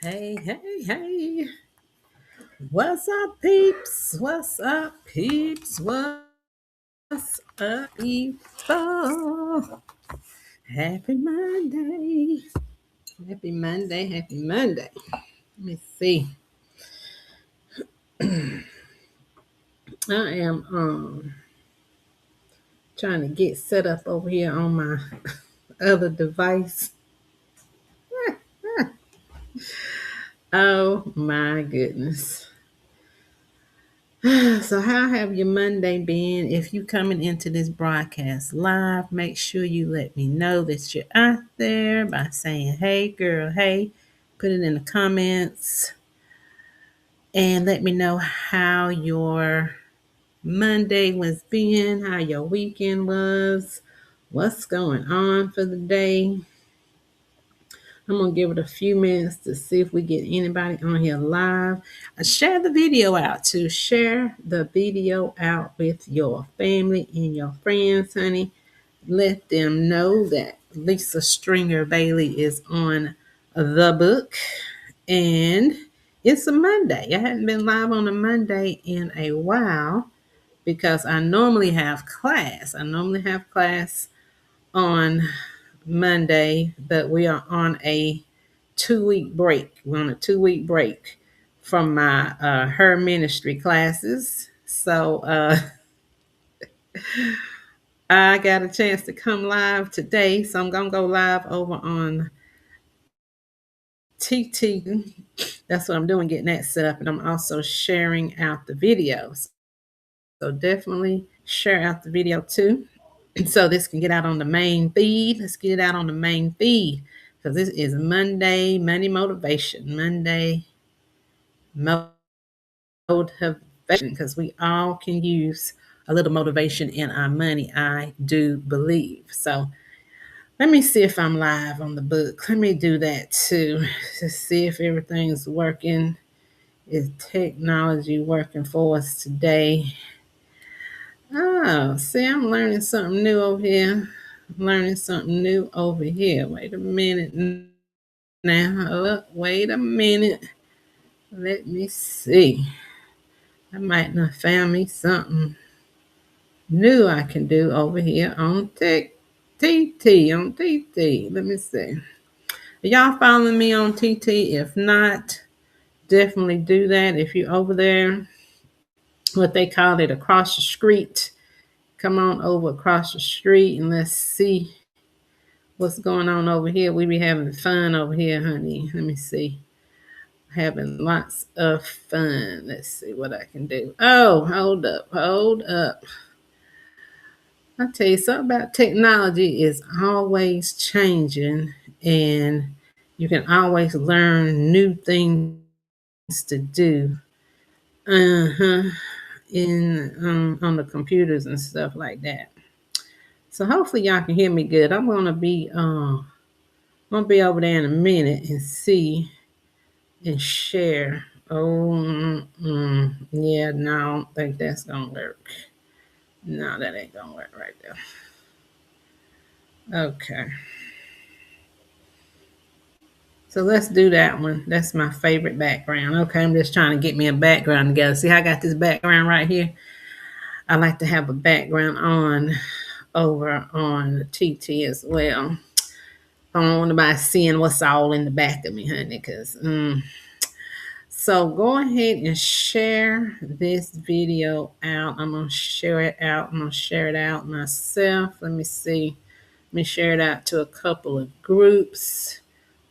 Hey, hey, hey. What's up, peeps? What's up, peeps? What's up, people? Happy Monday. Happy Monday. Happy Monday. Let me see. I am trying to get set up over here on my other device. Oh my goodness. So how have your Monday been? If you coming into this broadcast live, make sure you let me know that you're out there by saying, hey girl, hey, put it in the comments and let me know how your Monday was been, how your weekend was, what's going on for the day. I'm gonna give it a few minutes to see if we get anybody on here live. Share the video out too. Share the video out with your family and your friends, honey. Let them know that Lisa Stringer Bailey is on the book. And it's a Monday. I hadn't been live on a Monday in a while because I normally have class. I normally have class on Monday, but we are on a 2 week break. We're on a 2 week break from my her ministry classes. So I got a chance to come live today. So I'm gonna go live over on TT. That's what I'm doing, getting that set up, and I'm also sharing out the videos. So definitely share out the video too. So this can get out on the main feed. Let's get it out on the main feed because this is Monday motivation. Monday motivation because we all can use a little motivation in our money. I do believe. So let me see if I'm live on the book. Let me do that too to see if everything's working. Is technology working for us today? Oh, see, I'm learning something new over here. Learning something new over here. Wait a minute now. Oh, wait a minute. Let me see. I might not found me something new I can do over here on TT. On TT. Let me see. Are y'all following me on TT? If not, definitely do that. If you're over there, what they call it, across the street, come on over across the street and let's see what's going on over here. We be having fun over here, honey. Let me see. Having lots of fun. Let's see what I can do. Oh, hold up, hold up. I tell you something about technology is always changing, and you can always learn new things to do. Uh-huh. In on the computers and stuff like that. So hopefully y'all can hear me good. I'm gonna be over there in a minute and see and share. Oh, yeah, no, I don't think that's gonna work. No, that ain't gonna work right there. Okay, so let's do that one. That's my favorite background. Okay, I'm just trying to get me a background together. See how I got this background right here? I like to have a background on over on TT as well. I don't want anybody seeing what's all in the back of me, honey, because so go ahead and share this video out. I'm going to share it out. I'm going to share it out myself. Let me see. Let me share it out to a couple of groups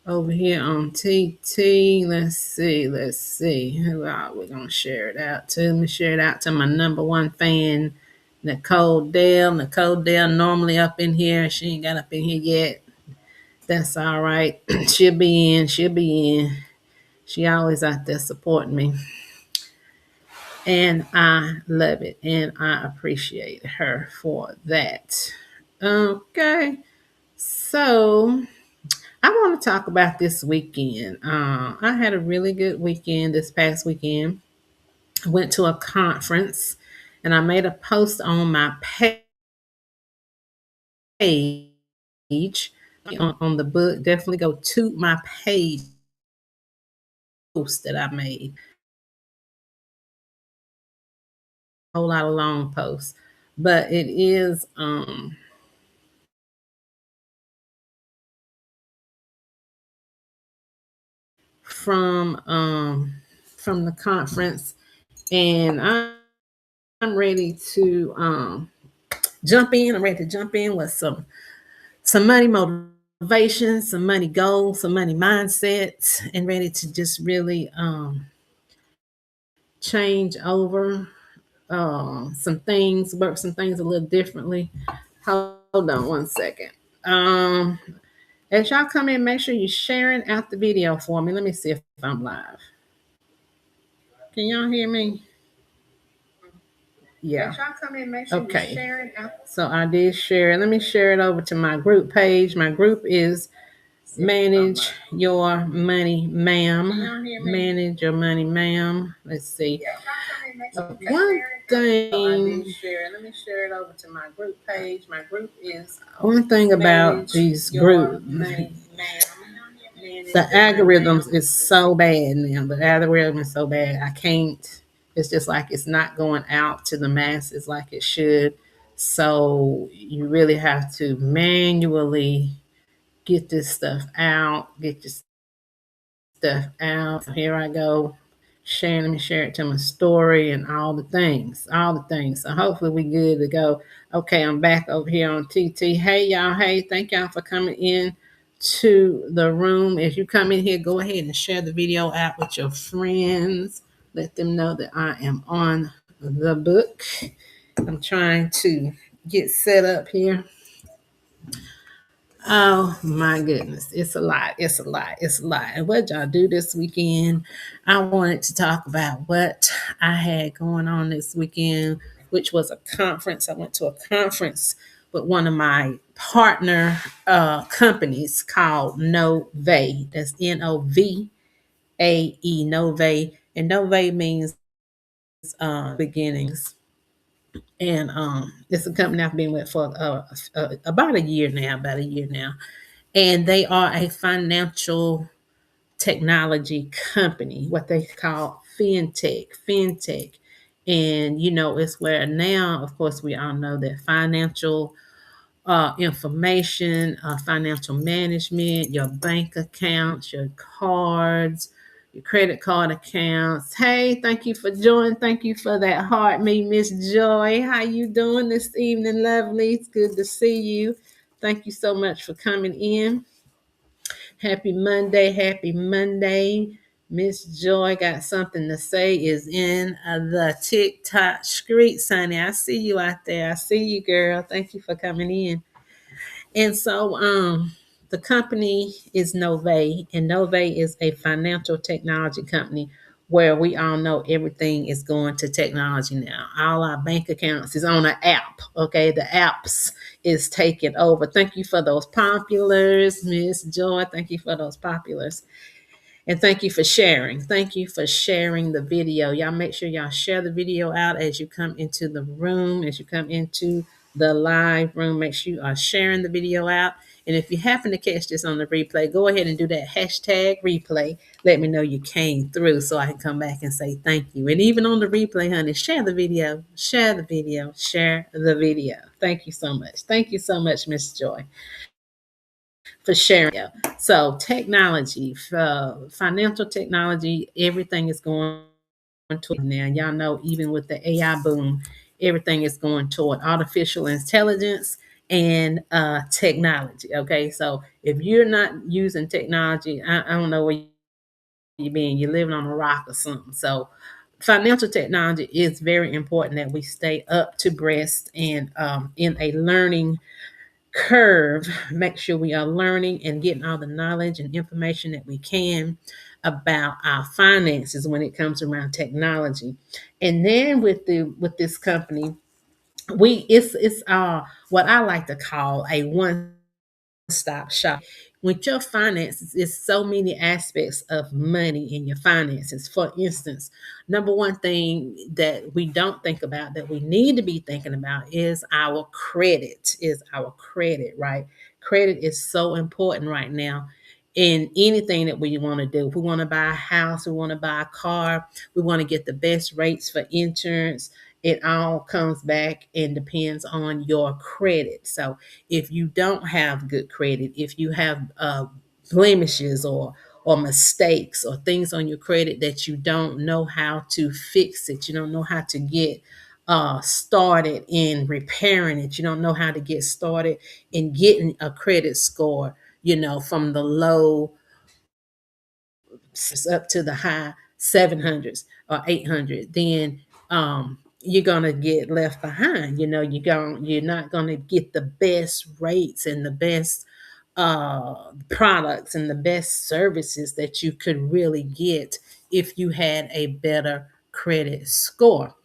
over here on TT. Let's see. Let's see. Who are we going to share it out to? Let me share it out to my number one fan, Nicole Dale. Nicole Dale normally up in here. She ain't got up in here yet. That's all right. She'll be in. She'll be in. She always out there supporting me. And I love it. And I appreciate her for that. Okay. So I want to talk about this weekend. I had a really good weekend this past weekend. I went to a conference and I made a post on my page on the book. Definitely go to my page post that I made, a whole lot of long posts, but it is from from the conference, and I'm ready to jump in. I'm ready to jump in with some money motivation, some money goals, some money mindsets, and ready to just really change over some things, work some things a little differently. Hold on one second. Um, as y'all come in, make sure you're sharing out the video for me. Let me see if I'm live. Can y'all hear me? Yeah. As y'all come in, make sure you're sharing out. So I did share it. Let me share it over to my group page. My group is Manage Your Money, Ma'am. Manage Your Money, Ma'am. Let's see. One thing. Let me share it over to my group page. My group is one thing about these groups. The algorithms is so bad now. The algorithm is so bad. I can't. It's just like it's not going out to the masses like it should. So you really have to manually get this stuff out. Get your stuff out. Here I go. Sharing, let me share it to my story and all the things, all the things. So hopefully we good to go. Okay, I'm back over here on TT. Hey y'all, hey, thank y'all for coming in to the room. If you come in here, go ahead and share the video out with your friends. Let them know that I am on the book. I'm trying to get set up here. Oh my goodness, it's a lot. It's a lot. It's a lot. And what y'all do this weekend? I wanted to talk about what I had going on this weekend, which was a conference. I went to a conference with one of my partner companies called Nove. That's Novae, Nove. And Nove means beginnings. And it's a company I've been with for about a year now, and they are a financial technology company, what they call fintech. And it's where now, of course, we all know that financial information, financial management, your bank accounts, your cards, your credit card accounts. Hey, thank you for joining. Thank you for that heart, me, Miss Joy. How you doing this evening, lovely? It's good to see you. Thank you so much for coming in. Happy Monday. Happy Monday. Miss Joy got something to say, is in the TikTok streets, honey. I see you out there. I see you, girl. Thank you for coming in. And so the company is Nove, and Nove is a financial technology company where we all know everything is going to technology now. All our bank accounts is on an app. Okay, the apps is taking over. Thank you for those populars, Miss Joy. Thank you for those populars. And thank you for sharing. Thank you for sharing the video. Y'all make sure y'all share the video out as you come into the room, as you come into the live room. Make sure you are sharing the video out. And if you happen to catch this on the replay, go ahead and do that hashtag replay. Let me know you came through so I can come back and say thank you. And even on the replay, honey, share the video, share the video, share the video. Thank you so much. Thank you so much, Miss Joy, for sharing. So technology, financial technology, everything is going to now. Y'all know, even with the AI boom, everything is going toward artificial intelligence and technology. Okay, so if you're not using technology, I don't know where you're being. You're living on a rock or something. So financial technology is very important that we stay up to breast and in a learning curve. Make sure we are learning and getting all the knowledge and information that we can about our finances when it comes around technology. And then with this company, it's what I like to call a one stop shop. With your finances, it's so many aspects of money in your finances. For instance, number one thing that we don't think about that we need to be thinking about is our credit. Right? Credit is so important right now. in anything that we want to do. If we want to buy a house, we want to buy a car, we want to get the best rates for insurance. It all comes back and depends on your credit. So if you don't have good credit, if you have blemishes or mistakes or things on your credit that you don't know how to fix it, you don't know how to get started in repairing it, you don't know how to get started in getting a credit score, from the low up to the high 700s or 800, then you're gonna get left behind. You're not gonna get the best rates and the best products and the best services that you could really get if you had a better credit score.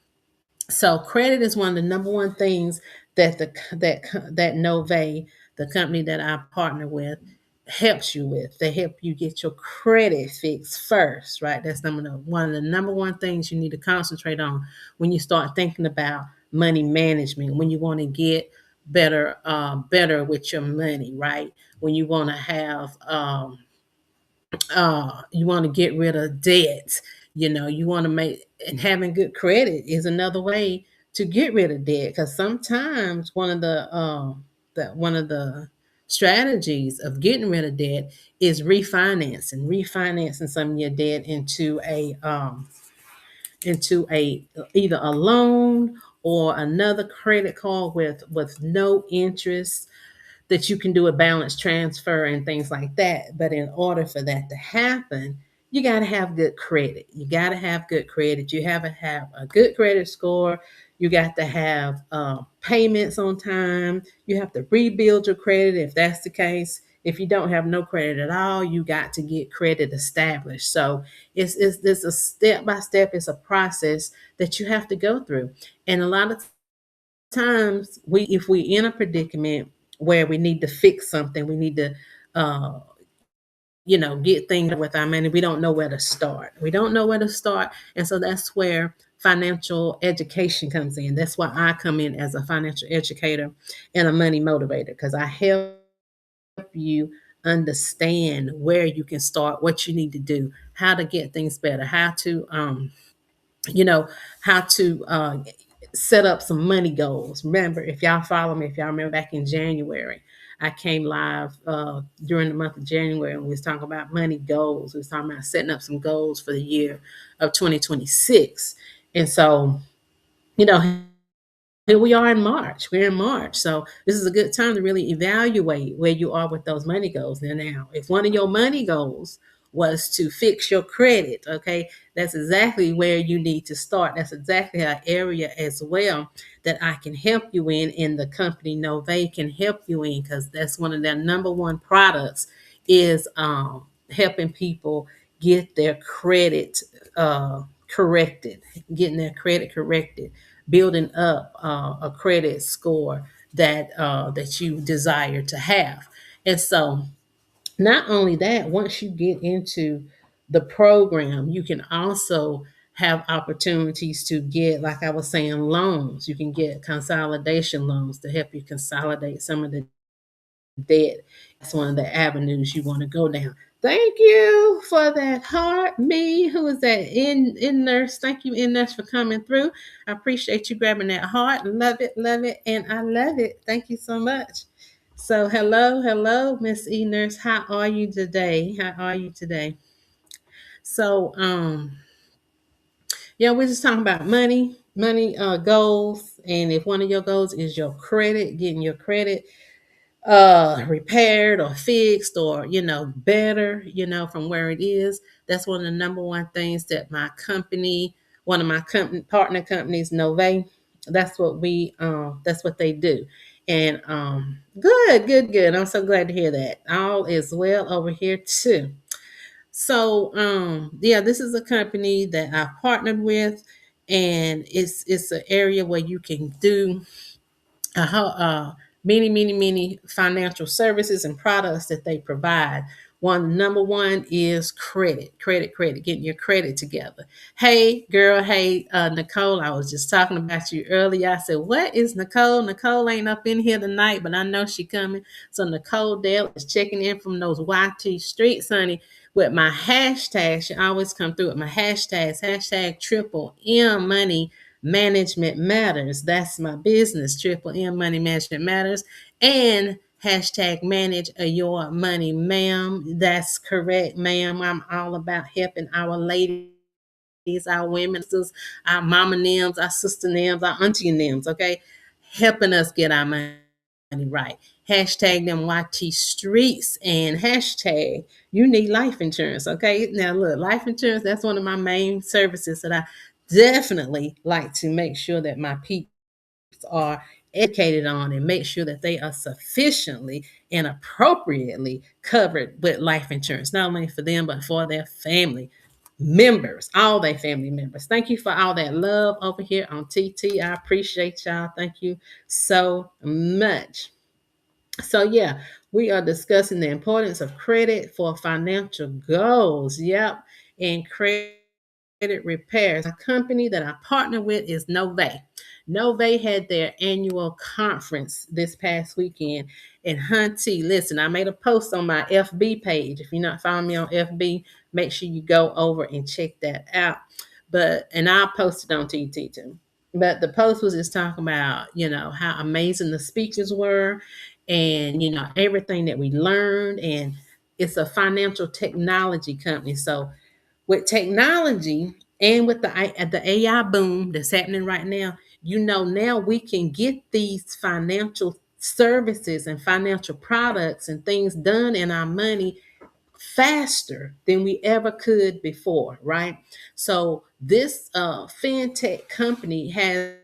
So credit is one of the number one things that Nove, the company that I partner with, helps you with. They help you get your credit fixed first, right? That's one of the number one things you need to concentrate on when you start thinking about money management. When you want to get better with your money, right? When you want to have you want to get rid of debt. You want to make, and having good credit is another way to get rid of debt, because sometimes one of the strategies of getting rid of debt is refinancing some of your debt into a either a loan or another credit card with no interest, that you can do a balance transfer and things like that. But in order for that to happen, you got to have good credit. You got to have good credit. You have to have a good credit score. You got to have payments on time. You have to rebuild your credit if that's the case. If you don't have no credit at all, you got to get credit established. So it's a step by step. It's a process that you have to go through. And a lot of times, if we in a predicament where we need to fix something, we need to uh get things with our money, we don't know where to start. And so that's where financial education comes in. That's why I come in as a financial educator and a money motivator, because I help you understand where you can start, what you need to do, how to get things better, you know, how to set up some money goals. Remember, if y'all follow me, if y'all remember back in January, I came live during the month of January and we was talking about money goals. We was talking about setting up some goals for the year of 2026. And so, you know, here we are in March. We're in March. So this is a good time to really evaluate where you are with those money goals. Now, if one of your money goals was to fix your credit, okay, that's exactly where you need to start. That's exactly an area as well that I can help you in the company Nove can help you in, because that's one of their number one products is helping people get their credit corrected, getting their credit corrected, building up a credit score that you desire to have. And so, not only that, once you get into the program, you can also have opportunities to get, like I was saying, loans. You can get consolidation loans to help you consolidate some of the debt. That's one of the avenues you want to go down. Thank you for that heart. Me, who is that in nurse? Thank you, in nurse, for coming through. I appreciate you grabbing that heart. Love it, and I love it. Thank you so much. So, hello, Miss E nurse. How are you today? How are you today? So, yeah, we're just talking about money goals, and if one of your goals is your credit, getting your credit repaired or fixed, or better, from where it is. That's one of the number one things that one of my company partner companies, Nove, that's what they do. And good, I'm so glad to hear that all is well over here too. So yeah, this is a company that I partnered with, and it's an area where you can do many financial services and products that they provide. Number one is credit, getting your credit together. Hey, girl, hey, Nicole, I was just talking about you earlier. I said, what is Nicole? Nicole ain't up in here tonight, but I know she coming. So Nicole Dale is checking in from those YT streets, honey, with my hashtag. She always come through with my hashtags, hashtag triple M money management matters. That's my business, triple M money management matters. And hashtag manage your money, ma'am. That's correct, ma'am. I'm all about helping our ladies, our women, our mama names, our sister names, our auntie names, okay? Helping us get our money right. Hashtag them YT streets and hashtag you need life insurance, okay? Now, look, life insurance, that's one of my main services that I definitely like to make sure that my people are educated on and make sure that they are sufficiently and appropriately covered with life insurance, not only for them, but for their family members, all their family members. Thank you for all that love over here on TT. I appreciate y'all. Thank you so much. So, yeah, we are discussing the importance of credit for financial goals. Yep. And credit repairs. A company that I partner with is Nove. Nove had their annual conference this past weekend. And Hunty, listen, I made a post on my FB page. If you're not following me on FB, make sure you go over and check that out. And I'll post it on TT too. But the post was just talking about, how amazing the speakers were and, everything that we learned. And it's a financial technology company. So with technology and with the AI boom that's happening right now, now we can get these financial services and financial products and things done in our money faster than we ever could before, right? So this fintech company has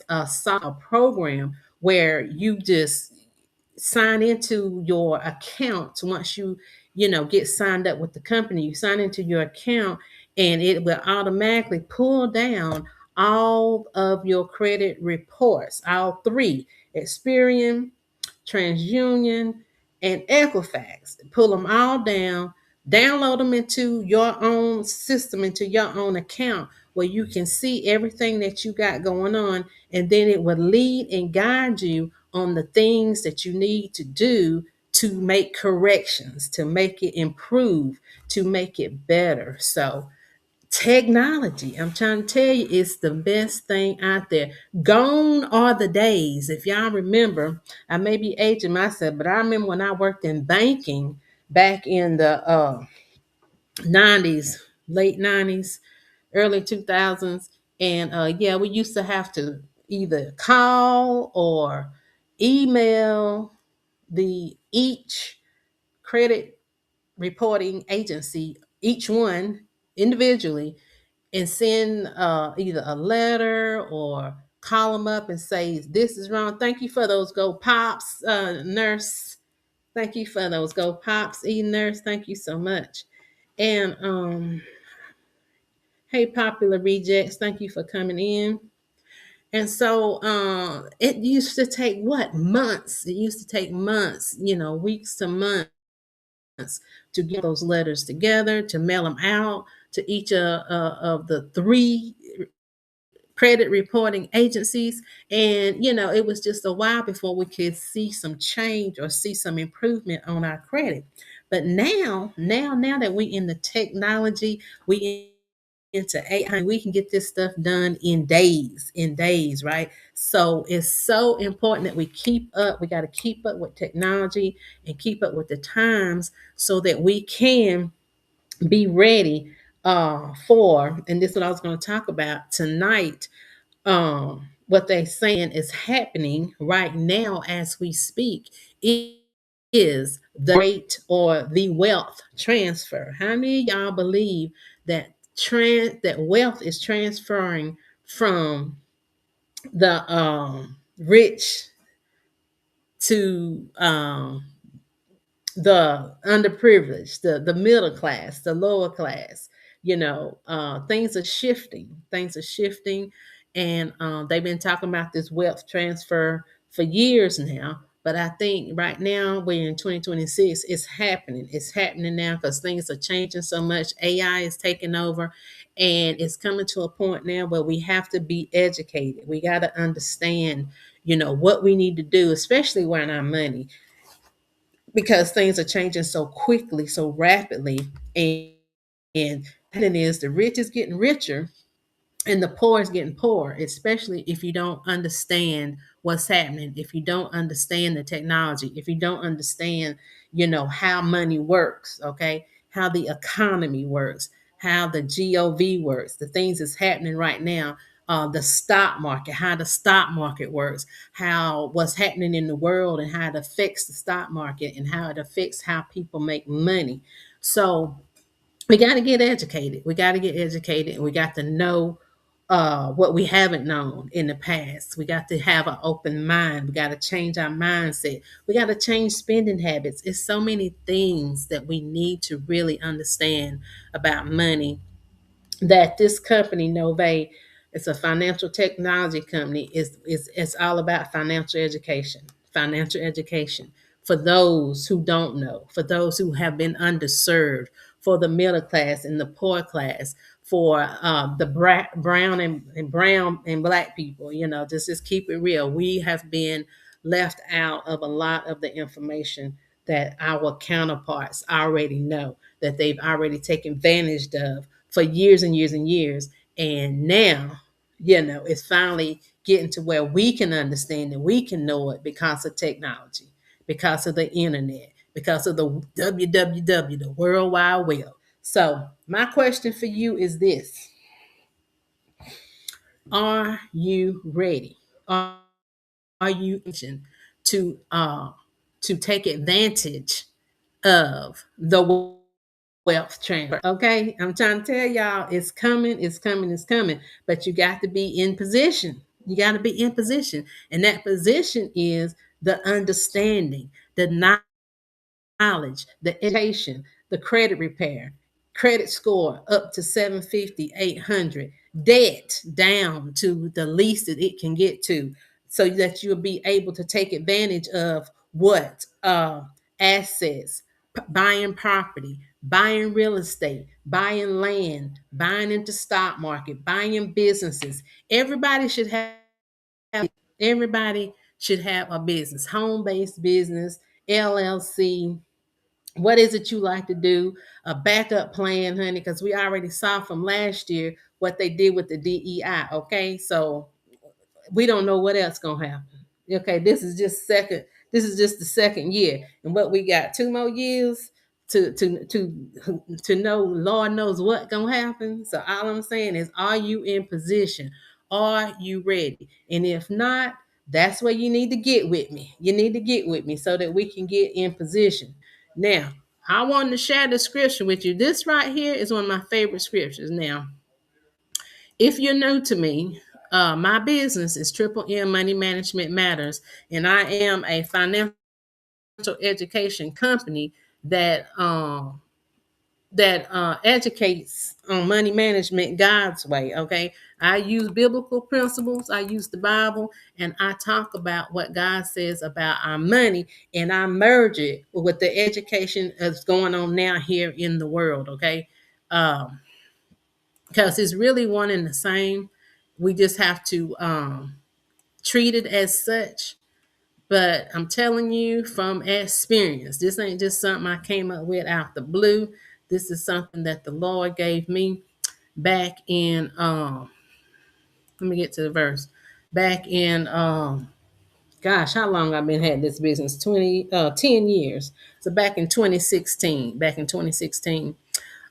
a program where you just sign into your account. Once you get signed up with the company, you sign into your account and it will automatically pull down all of your credit reports, all three: Experian, TransUnion, and Equifax. Pull them all down, download them into your own system, into your own account, where you can see everything that you got going on, and then it will lead and guide you on the things that you need to do to make corrections, to make it improve, to make it better. So technology, I'm trying to tell you, it's the best thing out there. Gone are the days. If y'all remember, I may be aging myself, but I remember when I worked in banking back in the 90s, late 90s, early 2000s. And yeah, we used to have to either call or email the each credit reporting agency, each one individually, and send either a letter or call them up and say, this is wrong. Thank you for those Go Pops, nurse. Thank you for those Go Pops, nurse. Thank you so much. And hey, Popular Rejects, thank you for coming in. And so it used to take what? Months. It used to take months, weeks to months to get those letters together, to mail them out to each of the three credit reporting agencies. And it was just a while before we could see some change or see some improvement on our credit. But now that we in the technology, we into AI, we can get this stuff done in days, right? So it's so important that we keep up. We got to keep up with technology and keep up with the times so that we can be ready for, and this is what I was going to talk about tonight, what they're saying is happening right now as we speak is the rate or the wealth transfer. How many of y'all believe that that wealth is transferring from the rich to the underprivileged, the middle class, the lower class? Things are shifting. Things are shifting, and they've been talking about this wealth transfer for years now. But I think right now we're in 2026, it's happening. It's happening now because things are changing so much. AI is taking over, and it's coming to a point now where we have to be educated. We got to understand, what we need to do, especially around our money, because things are changing so quickly, so rapidly. And it is the rich is getting richer and the poor is getting poor, especially if you don't understand what's happening, if you don't understand the technology, if you don't understand, how money works, okay, how the economy works, how the gov works, the things that's happening right now, the stock market, how the stock market works, how what's happening in the world and how it affects the stock market and how it affects how people make money. So we got to get educated. We got to get educated, and we got to know what we haven't known in the past. We got to have an open mind. We got to change our mindset. We got to change spending habits. It's so many things that we need to really understand about money, that this company Nove, it's a financial technology company, is it's all about financial education for those who don't know, for those who have been underserved, for the middle class and the poor class, for the brown and brown and black people. Just keep it real. We have been left out of a lot of the information that our counterparts already know, that they've already taken advantage of for years and years and years. And now, it's finally getting to where we can understand it, we can know it because of technology, because of the internet, because of the www, the World Wide Web. So, my question for you is this: are you ready? Are you itching to take advantage of the wealth transfer? Okay, I'm trying to tell y'all, it's coming, it's coming, it's coming. But you got to be in position. You got to be in position, and that position is the understanding, the knowledge, the education, the credit repair, credit score up to 750, 800, debt down to the least that it can get to, so that you'll be able to take advantage of what assets, buying property, buying real estate, buying land, buying into stock market, buying businesses. Everybody should have a business, home-based business, LLC. What is it you like to do? A backup plan, honey, because we already saw from last year what they did with the DEI. Okay, so we don't know what else gonna happen. Okay, this is just the second year, and what we got, 2 more years to know, Lord knows what gonna happen. So all I'm saying is, are you in position? Are you ready? And if not, that's where you need to get with me. You need to get with me so that we can get in position. Now, I wanted to share the scripture with you. This right here is one of my favorite scriptures. Now, if you're new to me, my business is Triple M Money Management Matters, and I am a financial education company that educates on money management God's way. Okay, I use biblical principles, I use the Bible, and I talk about what God says about our money, and I merge it with the education that's going on now here in the world. Okay, because it's really one and the same. We just have to treat it as such. But I'm telling you from experience, this ain't just something I came up with out the blue. This is something that the Lord gave me back in let me get to the verse. Back in gosh, how long I've been had this business? 10 years. So back in 2016,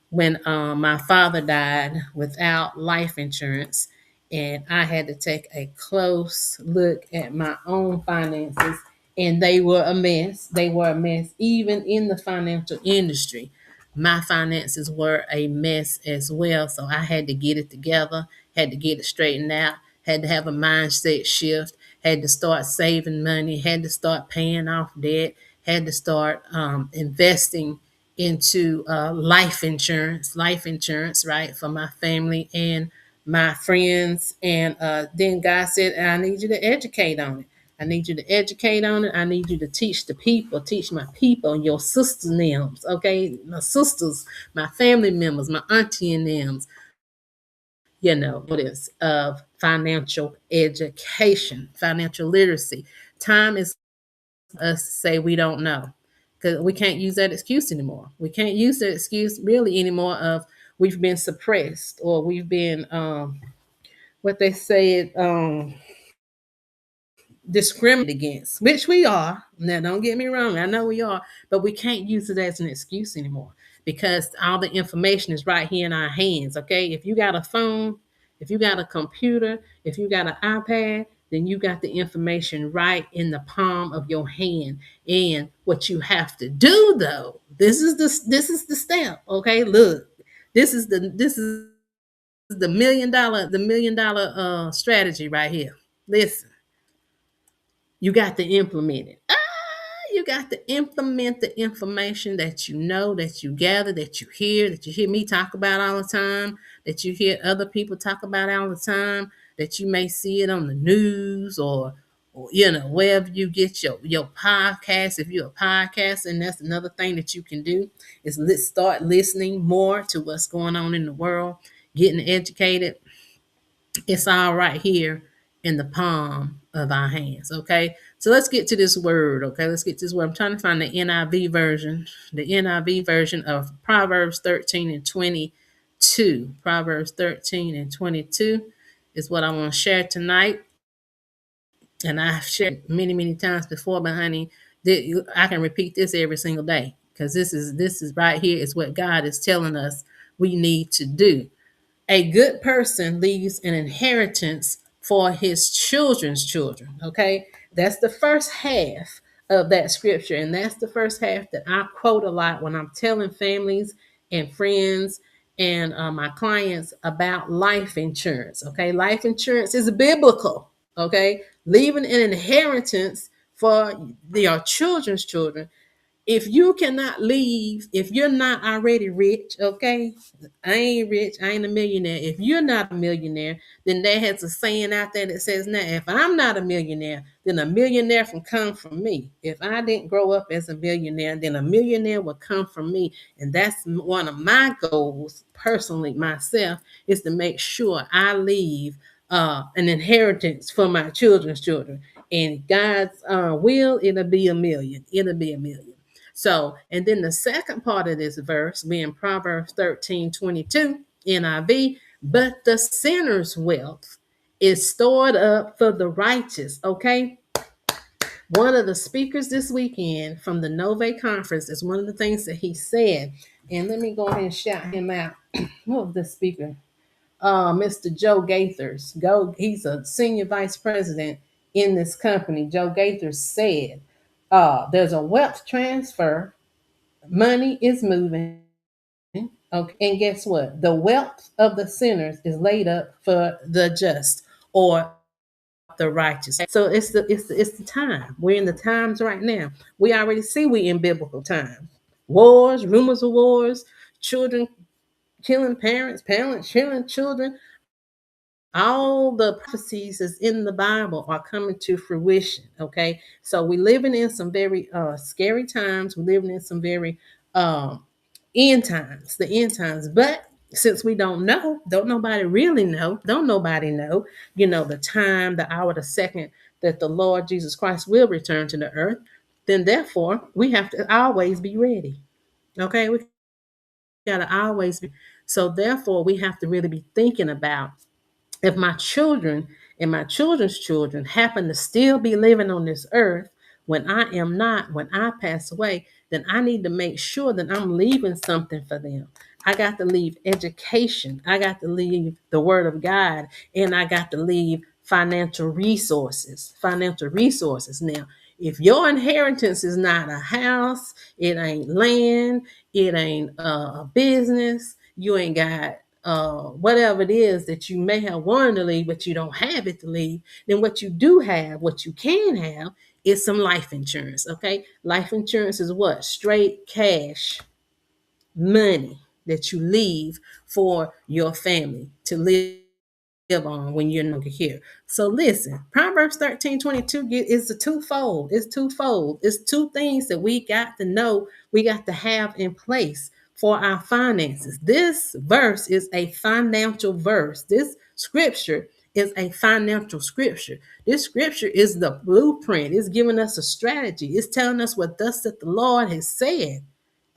when my father died without life insurance, and I had to take a close look at my own finances, and they were a mess. They were a mess, even in the financial industry. My finances were a mess as well. So I had to get it together, had to get it straightened out, had to have a mindset shift, had to start saving money, had to start paying off debt, had to start investing into life insurance, right, for my family and my friends. And then God said, I need you to educate on it. I need you to educate on it. I need you to teach the people, teach my people, your sisters names, okay? My sisters, my family members, my auntie and them, what is of financial education, financial literacy. Time is us to say we don't know because we can't use that excuse anymore. We can't use that excuse really anymore of we've been suppressed or we've been what they say discriminated against, which we are. Now, don't get me wrong, I know we are, but we can't use it as an excuse anymore because all the information is right here in our hands. Okay, if you got a phone, if you got a computer, if you got an iPad, then you got the information right in the palm of your hand. And what you have to do, though, this is the step. Okay, look, this is the million dollar strategy right here. Listen, you got to implement it. You got to implement the information that you know, that you gather, that you hear me talk about all the time, that you hear other people talk about all the time, that you may see it on the news or wherever you get your podcast. If you're a podcast, and that's another thing that you can do is let's start listening more to what's going on in the world, getting educated. It's all right here in the palm of our hands. Okay. So let's get to this word. Okay. Let's get to this word. I'm trying to find the NIV version, of Proverbs 13 and 22. Proverbs 13 and 22 is what I want to share tonight. And I've shared many, many times before, but honey, I can repeat this every single day because this is right here is what God is telling us we need to do. A good person leaves an inheritance for his children's children. Okay. That's the first half of that scripture. And that's the first half that I quote a lot when I'm telling families and friends and my clients about life insurance. Okay. Life insurance is biblical. Okay. Leaving an inheritance for your children's children. If you cannot leave, if you're not already rich, okay, I ain't rich, I ain't a millionaire. If you're not a millionaire, then there has a saying out there that says, now, if I'm not a millionaire, then a millionaire can come from me. If I didn't grow up as a millionaire, then a millionaire will come from me. And that's one of my goals, personally, myself, is to make sure I leave an inheritance for my children's children. And God's will, it'll be a million. It'll be a million. So, and then the second part of this verse being Proverbs 13:22 NIV, but the sinner's wealth is stored up for the righteous. Okay. One of the speakers this weekend from the Nove conference is one of the things that he said. And let me go ahead and shout him out. What was the speaker? Mr. Joe Gaithers. He's a senior vice president in this company. Joe Gaithers said, there's a wealth transfer. Money is moving. Okay. And guess what? The wealth of the sinners is laid up for the just or the righteous. So it's the time. We're in the times right now. We already see we in biblical times. Wars, rumors of wars, children killing parents, parents killing children. All the prophecies is in the Bible are coming to fruition. Okay. So we're living in some very scary times. We're living in some very end times, the end times. But since we don't nobody really know, don't nobody know, the time, the hour, the second that the Lord Jesus Christ will return to the earth, then therefore we have to always be ready. Okay. We got to always be. So therefore we have to really be thinking about if my children and my children's children happen to still be living on this earth when I am not, when I pass away, then I need to make sure that I'm leaving something for them. I got to leave education. I got to leave the word of God, and I got to leave financial resources. Financial resources. Now, if your inheritance is not a house, it ain't land, it ain't a business, you ain't got whatever it is that you may have wanted to leave, but you don't have it to leave, then what you do have, what you can have, is some life insurance. Okay. Life insurance is what? Straight cash money that you leave for your family to live on when you're no longer here. So listen, Proverbs 13:22 is a twofold. It's twofold. It's two things that we got to know, we got to have in place for our finances. This verse is a financial verse. This scripture is a financial scripture. This scripture is the blueprint. It's giving us a strategy. It's telling us what thus that the Lord has said.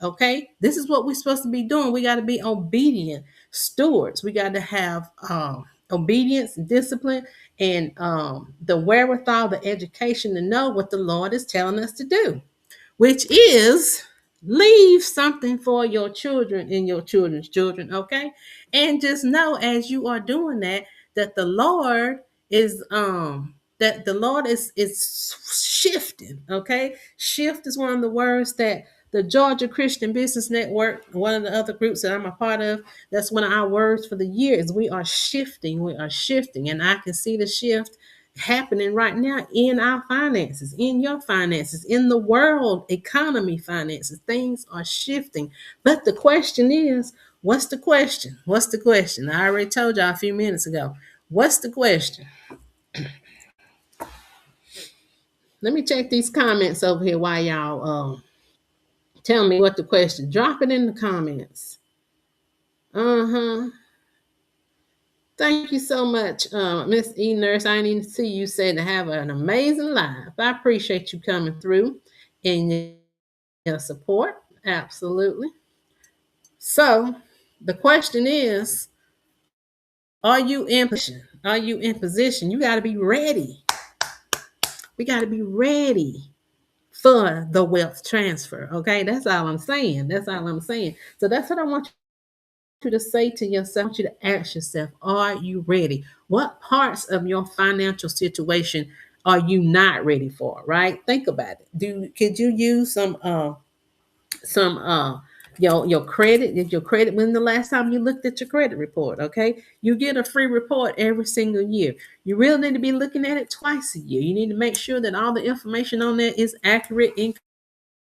Okay, this is what we're supposed to be doing. We got to be obedient stewards. We got to have obedience, discipline, and the wherewithal, the education to know what the Lord is telling us to do, which is leave something for your children and your children's children. Okay, and just know as you are doing that, that the Lord is shifting. Okay, shift is one of the words that the Georgia Christian Business Network, one of the other groups that I'm a part of, that's one of our words for the year is we are shifting. We are shifting. And I can see the shift happening right now in our finances, in your finances, in the world economy finances. Things are shifting. But the question is, what's the question? What's the question? I already told y'all a few minutes ago. What's the question? Let me check these comments over here while y'all tell me what the question. Drop it in the comments. Uh-huh. Thank you so much, Miss E Nurse. I didn't even see you say to have an amazing life. I appreciate you coming through and your support. Absolutely. So the question is, are you in position? Are you in position? You got to be ready. We got to be ready for the wealth transfer. Okay, that's all I'm saying. That's all I'm saying. So that's what I want you to say to yourself. I want you to ask yourself, are you ready? What parts of your financial situation are you not ready for? Right? Think about it. Could you use some your credit? Did your credit, when the last time you looked at your credit report? Okay, you get a free report every single year. You really need to be looking at it twice a year. You need to make sure that all the information on there is accurate and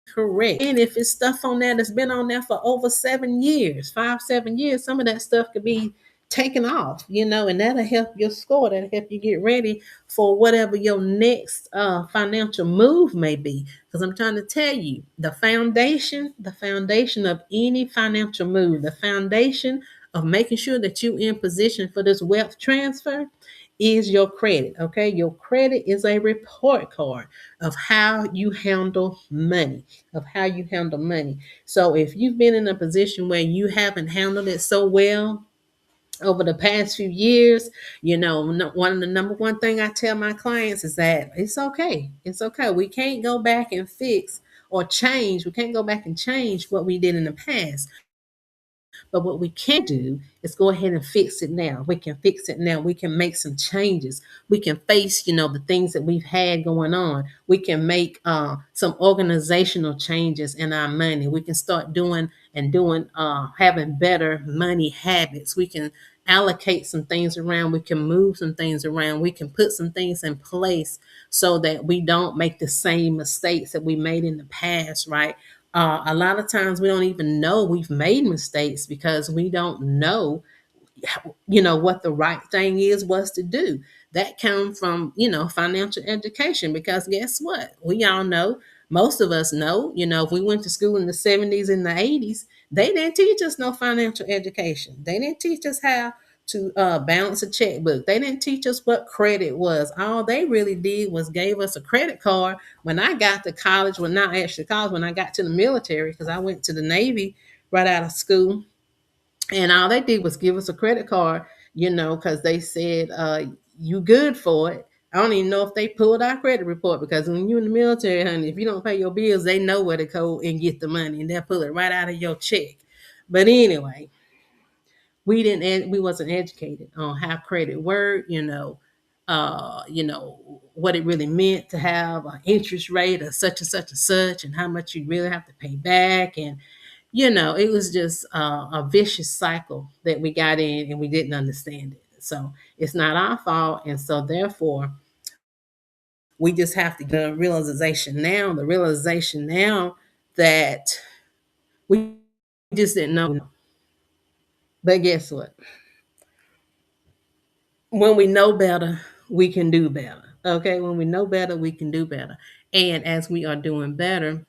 correct. And if it's stuff on there that's been on there for over 7 years, 5, 7 years, some of that stuff could be taken off, and that'll help your score. That'll help you get ready for whatever your next financial move may be. Because I'm trying to tell you, the foundation of any financial move, the foundation of making sure that you're in position for this wealth transfer is your credit. Okay, your credit is a report card of how you handle money, So if you've been in a position where you haven't handled it so well over the past few years, one of the number one thing I tell my clients is that it's okay. It's okay. We can't go back and fix or change. We can't go back and change what we did in the past. But what we can do is go ahead and fix it now. We can fix it now. We can make some changes. We can face, the things that we've had going on. We can make some organizational changes in our money. We can start having better money habits. We can allocate some things around. We can move some things around. We can put some things in place so that we don't make the same mistakes that we made in the past, right? A lot of times we don't even know we've made mistakes because we don't know, what the right thing is was to do. That comes from, financial education, because guess what? We all know, most of us know, if we went to school in the 70s and the 80s, they didn't teach us no financial education. They didn't teach us how to balance a checkbook. They didn't teach us what credit was. All they really did was gave us a credit card. When I got to college, well, not actually college, when I got to the military, because I went to the Navy right out of school, and all they did was give us a credit card, because they said, you good for it. I don't even know if they pulled our credit report, because when you're in the military, honey, if you don't pay your bills, they know where to go and get the money, and they'll pull it right out of your check. But anyway, we wasn't educated on how credit worked, what it really meant to have an interest rate of such and such and such, and how much you really have to pay back. And it was just a vicious cycle that we got in, and we didn't understand it. So it's not our fault. And so therefore, we just have to get the realization now that we just didn't know. But guess what? when we know better, we can do better. Okay, when we know better, we can do better. And as we are doing better,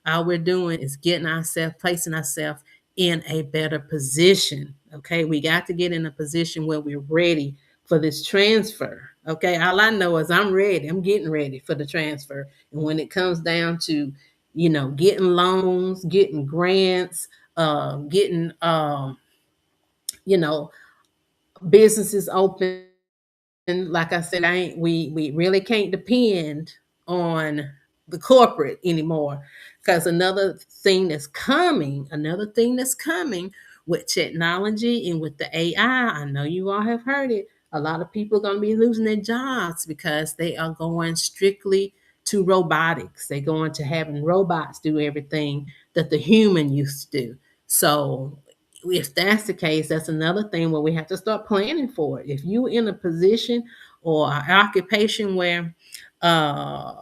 all we're doing is getting ourselves, placing ourselves in a better position. Okay, we got to get in a position where we're ready for this transfer. Okay, all I know is I'm ready. I'm getting ready for the transfer. And when it comes down to, getting loans, getting grants, getting, you know, businesses open, like I said, I ain't we really can't depend on the corporate anymore. Because another thing that's coming with technology and with the AI, I know you all have heard it. A lot of people are going to be losing their jobs because they are going strictly to robotics. They're going to having robots do everything that the human used to do. So if that's the case, that's another thing where we have to start planning for it. If you're in a position or an occupation where uh,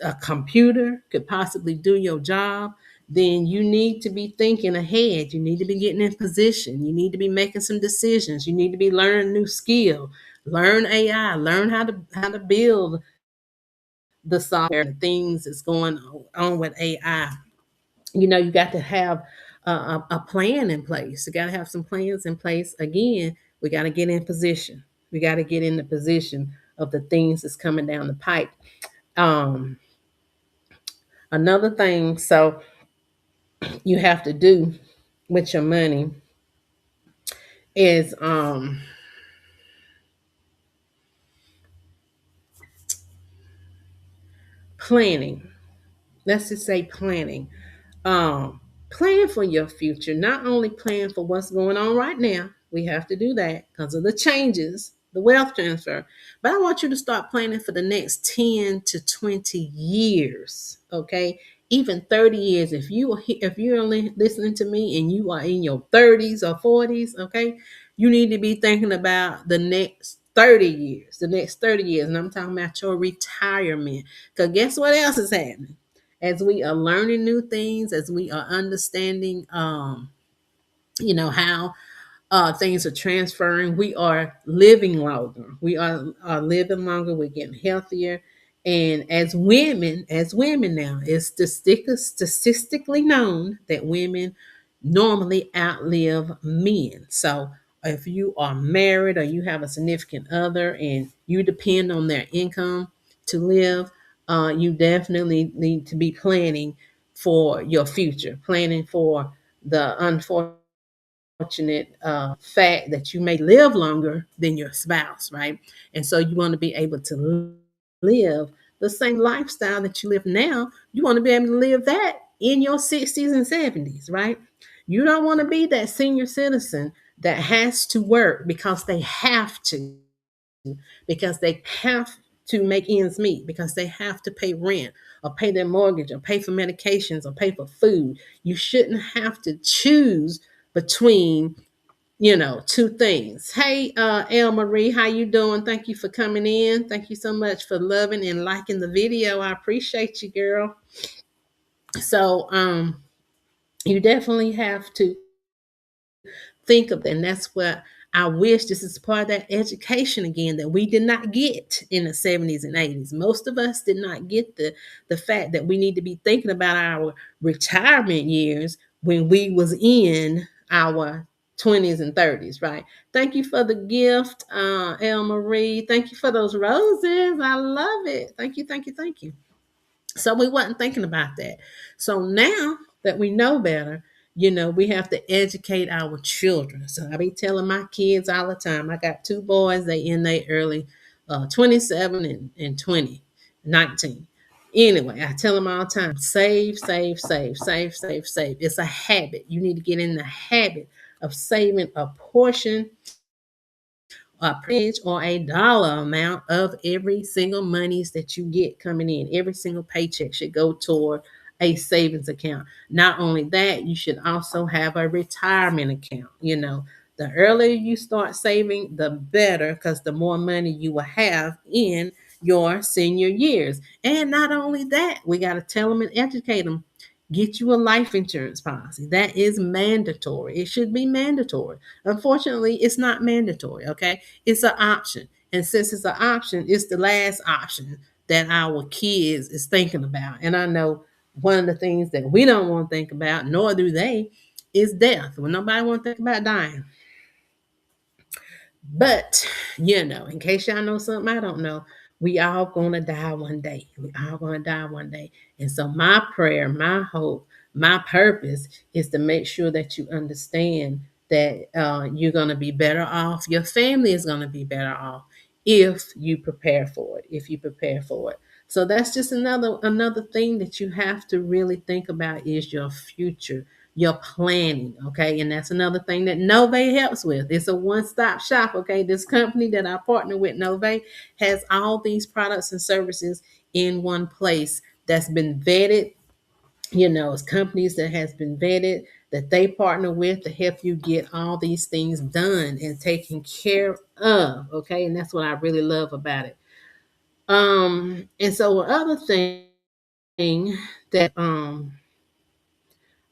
a computer could possibly do your job, then you need to be thinking ahead. You need to be getting in position. You need to be making some decisions. You need to be learning new skill, learn AI, learn how to build the software and things that's going on with AI. You got to have a plan in place. You got to have some plans in place. Again, we got to get in position. We got to get in the position of the things that's coming down the pipe. Um, Another thing, so you have to do with your money is planning. Let's just say planning. um Plan for your future, not only plan for what's going on right now. We have to do that because of the changes, the wealth transfer, but I want you to start planning for the next 10 to 20 years. Okay, even 30 years. If you're only listening to me and you are in your 30s or 40s, okay, you need to be thinking about the next 30 years, and I'm talking about your retirement. Because guess what else is happening? As we are learning new things, as we are understanding, how things are transferring, we are living longer. We are living longer. We're getting healthier. And as women now, it's statistically known that women normally outlive men. So if you are married or you have a significant other and you depend on their income to live, you definitely need to be planning for your future, planning for the unfortunate fact that you may live longer than your spouse, right? And so you want to be able to live the same lifestyle that you live now. You want to be able to live that in your 60s and 70s, right? You don't want to be that senior citizen that has to work because they have to make ends meet, because they have to pay rent or pay their mortgage or pay for medications or pay for food. You shouldn't have to choose between two things. Hey, El Marie, how you doing? Thank you for coming in. Thank you so much for loving and liking the video. I appreciate you, girl. So you definitely have to think of that. And that's what I wish, this is part of that education again that we did not get in the 70s and 80s. Most of us did not get the fact that we need to be thinking about our retirement years when we was in our 20s and 30s, right? Thank you for the gift, El Marie. Thank you for those roses. I love it. Thank you, thank you, thank you. So we wasn't thinking about that. So now that we know better, we have to educate our children. So I be telling my kids all the time. I got two boys, they in their early 27 and 20, 19. Anyway, I tell them all the time, save, save, save, save, save, save. It's a habit. You need to get in the habit of saving a portion, a percentage or a dollar amount of every single monies that you get coming in. Every single paycheck should go toward a savings account. Not only that, you should also have a retirement account. The earlier you start saving, the better, because the more money you will have in your senior years. And not only that, we got to tell them and educate them. Get you a life insurance policy. That is mandatory. It should be mandatory. Unfortunately, it's not mandatory, okay? It's an option. And since it's an option, it's the last option that our kids is thinking about. And I know one of the things that we don't want to think about, nor do they, is death. When nobody want to think about dying. But, in case y'all know something I don't know, we all gonna die one day. We all gonna die one day. And so my prayer, my hope, my purpose is to make sure that you understand that you're gonna be better off. Your family is gonna be better off if you prepare for it. If you prepare for it. So that's just another thing that you have to really think about is your future, your planning, okay? And that's another thing that Nove helps with. It's a one-stop shop, okay? This company that I partner with, Nove, has all these products and services in one place that's been vetted. It's companies that has been vetted that they partner with to help you get all these things done and taken care of, okay? And that's what I really love about it. And so other thing that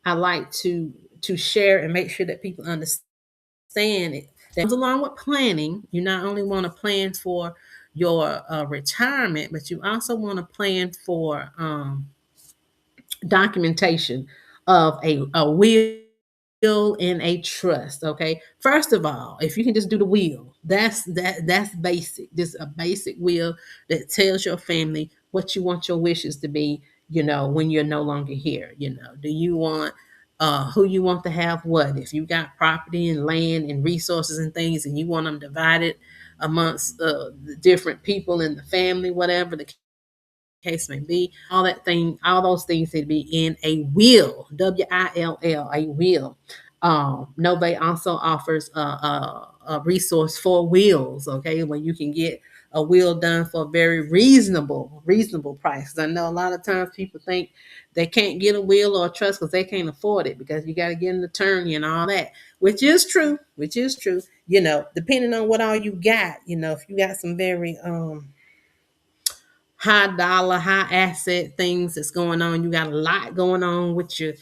I like to share and make sure that people understand it. That comes along with planning. You not only want to plan for your retirement, but you also want to plan for documentation of a will and a trust. Okay, first of all, if you can just do the will, that's basic. Just a basic will that tells your family what you want your wishes to be. When you're no longer here. Do you want who you want to have what? If you got property and land and resources and things, and you want them divided amongst the different people in the family, whatever the case may be, all those things need to be in a will, WILL, a will. Nobody also offers a resource for wills, okay, where you can get a will done for a very reasonable price. 'Cause I know a lot of times people think they can't get a will or a trust because they can't afford it because you got to get an attorney and all that, which is true. Depending on what all you got, if you got some very high dollar, high asset things that's going on. You got a lot going on with your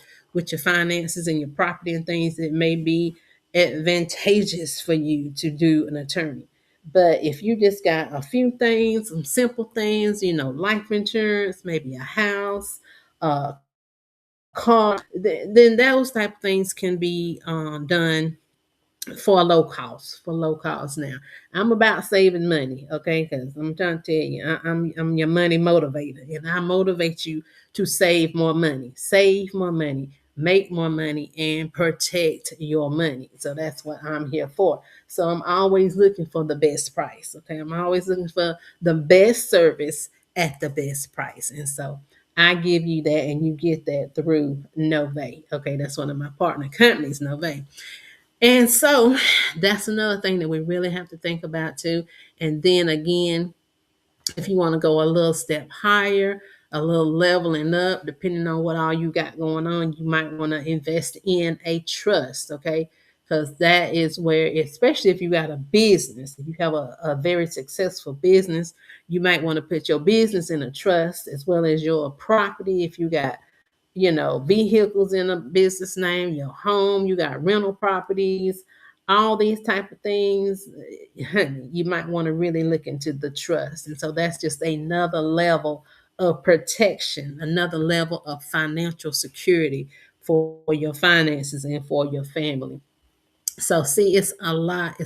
finances and your property and things. It may be advantageous for you to do an attorney. But if you just got a few things, some simple things, life insurance, maybe a house, a car, then those type of things can be done for low cost. Now I'm about saving money, okay, because I'm trying to tell you, I'm your money motivator, and I motivate you to save more money, make more money, and protect your money. So that's what I'm here for. So I'm always looking for the best price, okay? I'm always looking for the best service at the best price. And so I give you that, and you get that through Nove. Okay, that's one of my partner companies, Nove. And so that's another thing that we really have to think about too. And then again, if you want to go a little step higher, a little leveling up, depending on what all you got going on, you might want to invest in a trust, okay? Because that is where, especially if you got a business, if you have a very successful business, you might want to put your business in a trust as well as your property. If you got vehicles in a business name, your home, you got rental properties, all these type of things, you might want to really look into the trust. And so that's just another level of protection, another level of financial security for your finances and for your family. So see, it's a lot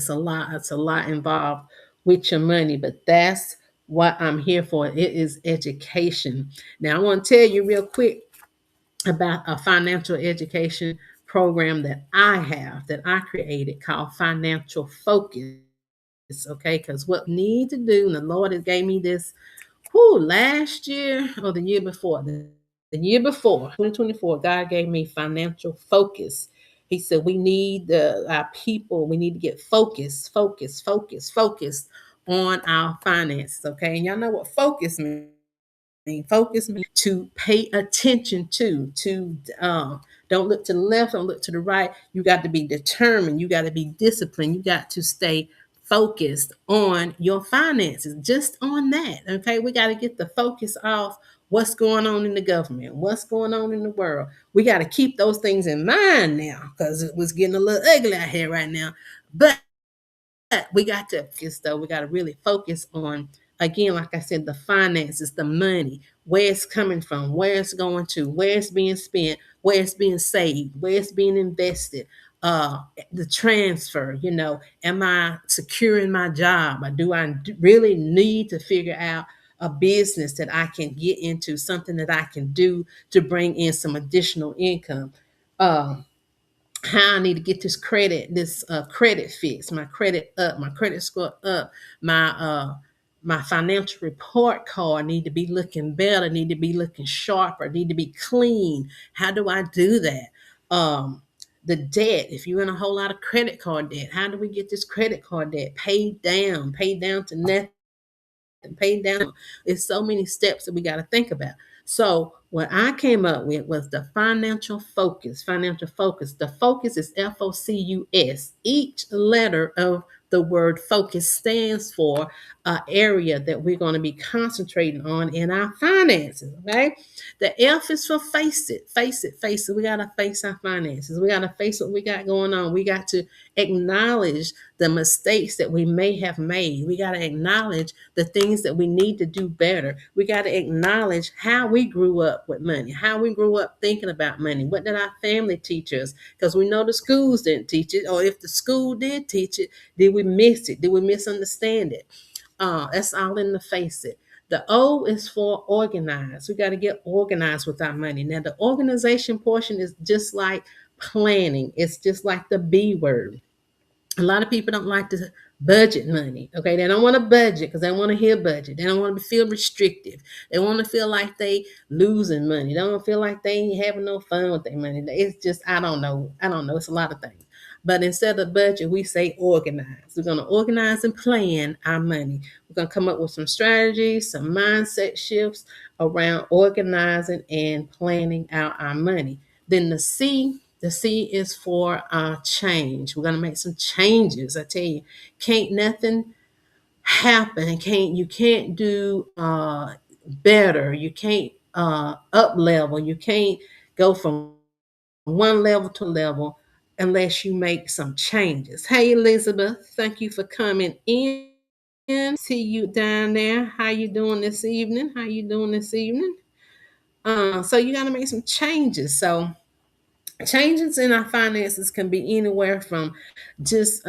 involved with your money, but that's what I'm here for. It is education. Now I want to tell you real quick about a financial education program that I created called Financial Focus. Okay, because what we need to do, and the Lord has gave me this last year or the year before, the year before, 2024, God gave me financial focus. He said we need our people, we need to get focused on our finances. Okay, and y'all know what focus means. Focus me to pay attention to don't look to the left, don't look to the right. You got to be determined, you got to be disciplined, you got to stay focused on your finances, just on that. Okay, we got to get the focus off what's going on in the government, what's going on in the world. We got to keep those things in mind now because it was getting a little ugly out here right now. But we got to focus though. We got to really focus on, again, like I said, the finances, the money, where it's coming from, where it's going to, where it's being spent, where it's being saved, where it's being invested. The transfer, am I securing my job, or do I really need to figure out a business that I can get into, something that I can do to bring in some additional income? Uh, how I need to get this credit fixed, my credit up, my credit score up, my financial report card need to be looking better, need to be looking sharper, need to be clean. How do I do that? Um, the debt, if you're in a whole lot of credit card debt, how do we get this credit card debt paid down to nothing? And paid down. It's so many steps that we got to think about. So what I came up with was the financial focus. Financial focus. The focus is FOCUS. Each letter of the word focus stands for an area that we're going to be concentrating on in our finances. Okay. The F is for face it. Face it. Face it. We got to face our finances. We got to face what we got going on. We got to acknowledge the mistakes that we may have made. We got to acknowledge the things that we need to do better. We got to acknowledge how we grew up with money, how we grew up thinking about money. What did our family teach us? Because we know the schools didn't teach it, or if the school did teach it, did we miss it? Did we misunderstand it? That's all in the face it. The O is for organize. We got to get organized with our money. Now, the organization portion is just like planning. It's just like the B word. A lot of people don't like to budget money. Okay, they don't want to budget because they want to hear budget. They don't want to feel restrictive. They want to feel like they losing money. They don't feel like they ain't having no fun with their money. It's just, I don't know. It's a lot of things. But instead of budget, we say organize. We're going to organize and plan our money. We're going to come up with some strategies, some mindset shifts around organizing and planning out our money. Then the C is for change. We're gonna make some changes. I tell you, can't nothing happen. You can't do better. You can't up level. You can't go from one level to level unless you make some changes. Hey Elizabeth, thank you for coming in. See you down there. How you doing this evening? How you doing this evening? So you got to make some changes. So changes in our finances can be anywhere from just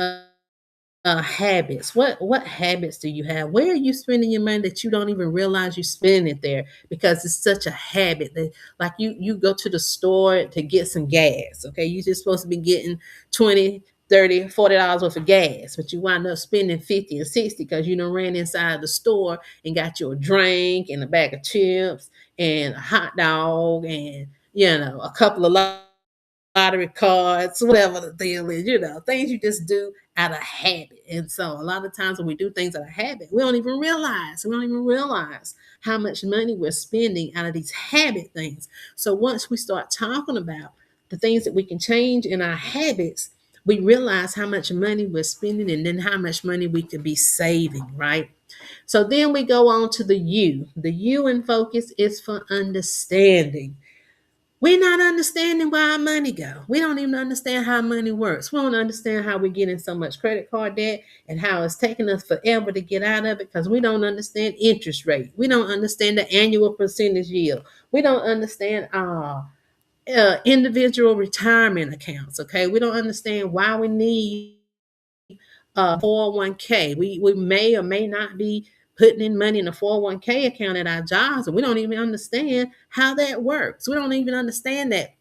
habits. What habits do you have? Where are you spending your money that you don't even realize you're spending it there because it's such a habit that, like, you go to the store to get some gas. Okay, you're just supposed to be getting 20, 30, $40 worth of gas, but you wind up spending 50 and 60 because you done ran inside the store and got you a drink and a bag of chips and a hot dog and a couple of lottery cards, whatever the deal is, things you just do out of habit. And so a lot of times when we do things out of habit, we don't even realize how much money we're spending out of these habit things. So once we start talking about the things that we can change in our habits, we realize how much money we're spending and then how much money we could be saving, right? So then we go on to the U. The U in focus is for understanding. We're not understanding where our money go. We don't even understand how money works. We don't understand how we get in so much credit card debt and how it's taking us forever to get out of it because we don't understand interest rate. We don't understand the annual percentage yield. We don't understand individual retirement accounts. Okay, we don't understand why we need 401k. We may or may not be putting in money in a 401k account at our jobs, and we don't even understand how that works. We don't even understand that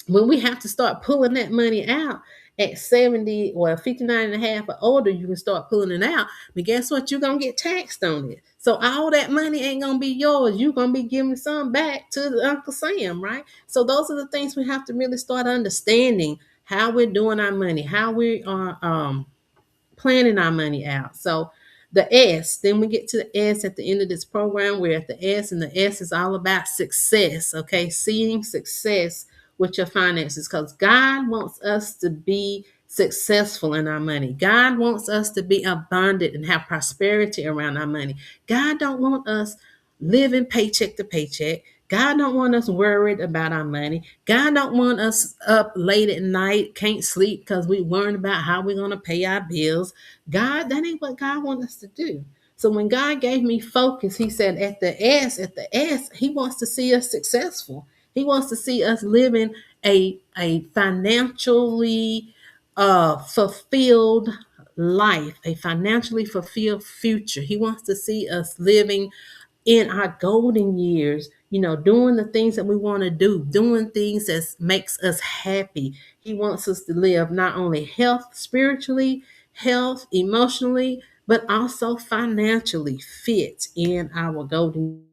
when we have to start pulling that money out at 70 or 59 and a half or older, you can start pulling it out. But guess what? You're going to get taxed on it. So all that money ain't going to be yours. You're going to be giving some back to Uncle Sam, right? So those are the things we have to really start understanding how we're doing our money, how we are planning our money out. So the S, then we get to the S at the end of this program. We're at the S, and the S is all about success. Okay, seeing success with your finances, because God wants us to be successful in our money. God wants us to be abundant and have prosperity around our money. God don't want us living paycheck to paycheck. God don't want us worried about our money. God don't want us up late at night, can't sleep because we worrying about how we're gonna pay our bills. God, that ain't what God wants us to do. So when God gave me focus, He said at the S, He wants to see us successful. He wants to see us living a financially fulfilled life, a financially fulfilled future. He wants to see us living in our golden years, doing the things that we want to do, doing things that makes us happy. He wants us to live not only health spiritually, health emotionally, but also financially fit in our golden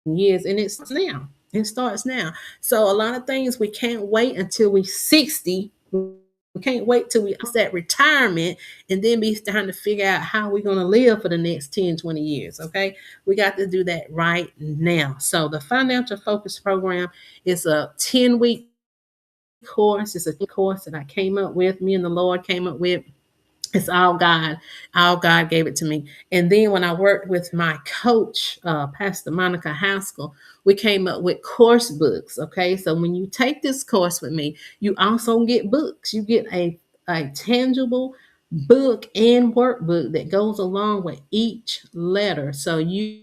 years. And it starts now. It starts now. So a lot of things we can't wait until we 60. We can't wait till we that retirement and then be trying to figure out how we're going to live for the next 10, 20 years. Okay. We got to do that right now. So the Financial Focus Program is a 10-week course. It's a course that I came up with, me and the Lord came up with. It's all God. All God gave it to me. And then when I worked with my coach, Pastor Monica Haskell, we came up with course books. Okay. So when you take this course with me, you also get books. You get a tangible book and workbook that goes along with each letter. So you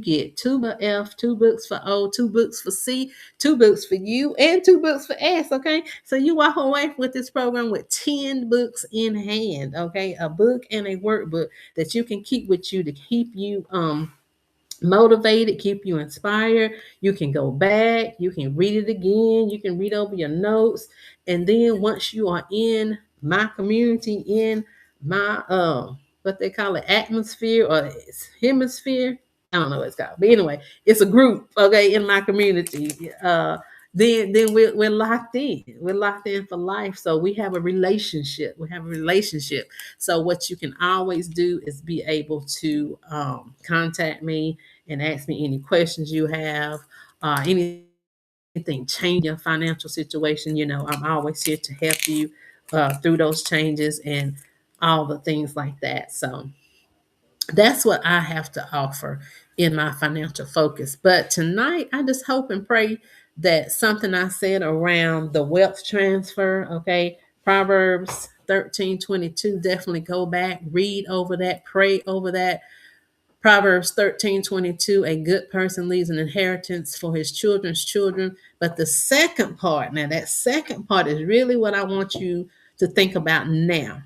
get two for F, two books for O, two books for C, two books for U, and two books for S. Okay. So you walk away with this program with 10 books in hand. Okay. A book and a workbook that you can keep with you to keep you motivated, keep you inspired. You can go back, you can read it again, you can read over your notes. And then once you are in my community, in my what they call it, atmosphere or hemisphere. I don't know what it's called. But anyway, it's a group, okay, in my community. Then we're locked in. We're locked in for life. So we have a relationship. We have a relationship. So what you can always do is be able to contact me and ask me any questions you have, anything change your financial situation. I'm always here to help you through those changes and all the things like that. So that's what I have to offer in my financial focus. But tonight, I just hope and pray that something I said around the wealth transfer, okay, Proverbs 13:22, definitely go back, read over that, pray over that. Proverbs 13:22, a good person leaves an inheritance for his children's children. But the second part, now that second part is really what I want you to think about now.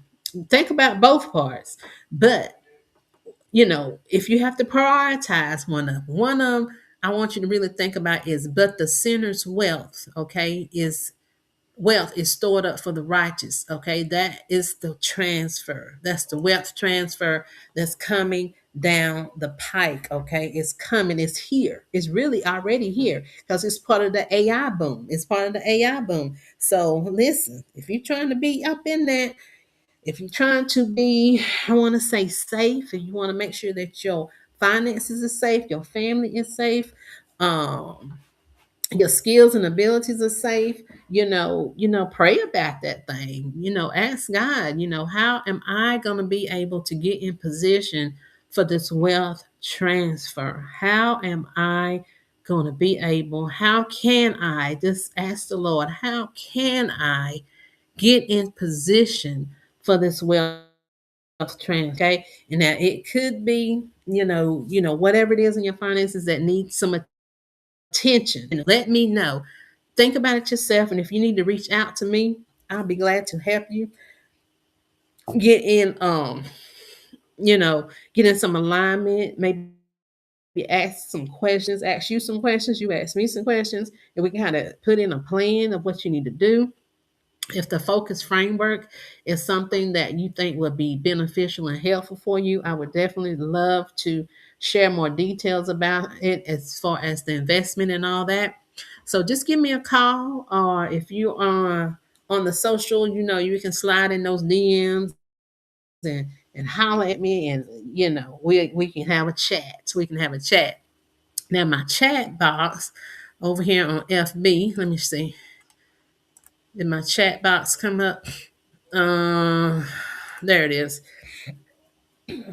Think about both parts, but if you have to prioritize one of them, I want you to really think about is, but the sinner's wealth, okay, is wealth is stored up for the righteous. Okay, that is the transfer. That's the wealth transfer that's coming down the pike. Okay, it's coming, it's here, it's really already here because it's part of the AI boom. It's part of the AI boom. So listen, if you're trying to be up in that, if you're trying to be, I want to say safe, and you want to make sure that your finances are safe, your family is safe, um, your skills and abilities are safe, pray about that thing. Ask God, how am I going to be able to get in position for this wealth transfer? How am I going to be able, how can I just ask the Lord, how can I get in position for this wealth transfer? Okay. And now it could be, whatever it is in your finances that needs some attention. Let me know. Think about it yourself. And if you need to reach out to me, I'll be glad to help you get in, get in some alignment, maybe ask you some questions, you ask me some questions, and we can kind of put in a plan of what you need to do. If the focus framework is something that you think would be beneficial and helpful for you, I would definitely love to share more details about it as far as the investment and all that. So just give me a call, or if you are on the social, you can slide in those DMs and holler at me, and we can have a chat. We can have a chat. Now my chat box over here on FB, let me see. Did my chat box come up? Uh, there it is.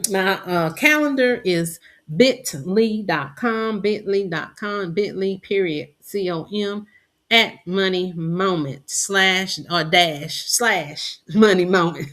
My calendar is bit.ly period com at money moment slash or dash slash money moment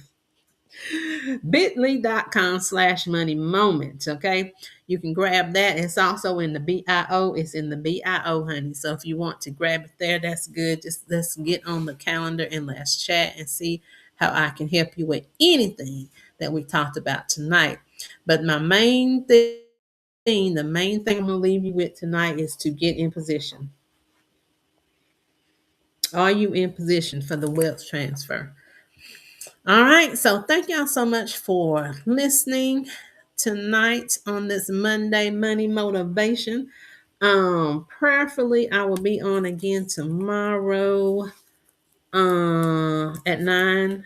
bit.ly.com/money moments. Okay. You can grab that. It's also in the BIO. It's in the BIO, honey. So if you want to grab it there, that's good. Just let's get on the calendar and let's chat and see how I can help you with anything that we talked about tonight. But my main thing, the main thing I'm going to leave you with tonight is to get in position. Are you in position for the wealth transfer? All right. So thank y'all so much for listening tonight on this Monday Money Motivation. Prayerfully I will be on again tomorrow at 9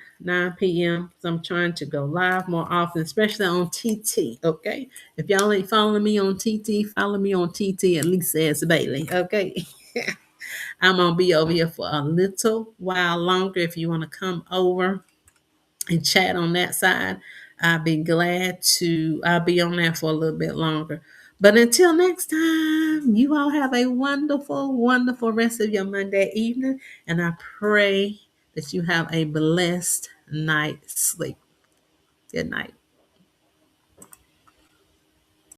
p.m. So I'm trying to go live more often, especially on TT. Okay. If y'all ain't following me on TT, follow me on TT at least as Bailey. Okay. I'm gonna be over here for a little while longer. If you want to come over and chat on that side, I'll be glad to. I'll be on there for a little bit longer. But until next time, you all have a wonderful, wonderful rest of your Monday evening. And I pray that you have a blessed night's sleep. Good night.